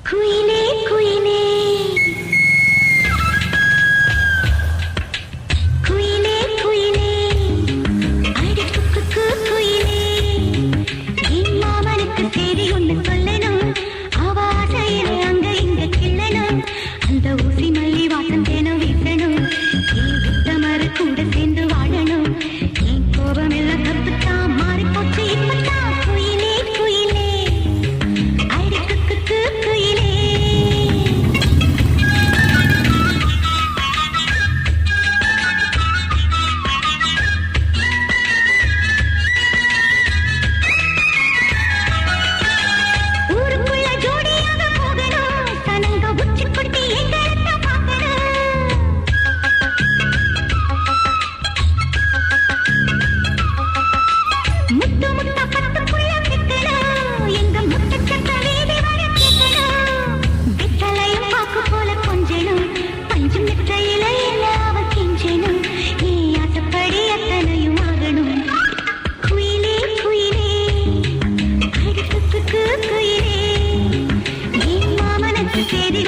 குயிலே குயிலே குயிலே குயிலே அடி குக்கு குயிலே என் மாமனுக்கு செய்தி ஒன்று சொல்லணும் ஆவாசையில அங்க இங்க கிள்ளணும் அந்த ஊசி மல்லி வாசம் தேனும் வீசணும் என் உத்தமரு கூட சேர்ந்து வாழணும் என் கோபம் எல்லாம் தப்புத்தான் மாறி போச்சு இப்பத்தான் குயிலே குயிலே அடி குக்கு குயிலே ஊருக்குள்ள ஜோடியாக போகணும் சனங்க உச்சி கொட்டி எங்கள்ட்ட பார்க்கணும் முத்து முத்தா பத்துக்குள்ள வைக்கணும் எங்க முத்தச்சத்த வீதி வர கேட்கணும் வெத்தலையும் பாக்கு போல கொஞ்சணும் பஞ்சு மித்தையில அவ கெஞ்சணும் நீ ஆசைப்படி அத்தனையும் ஆகணும் குயிலே குயிலே அடி குக்கு குயிலே என் மாமனுக்கு செய்தி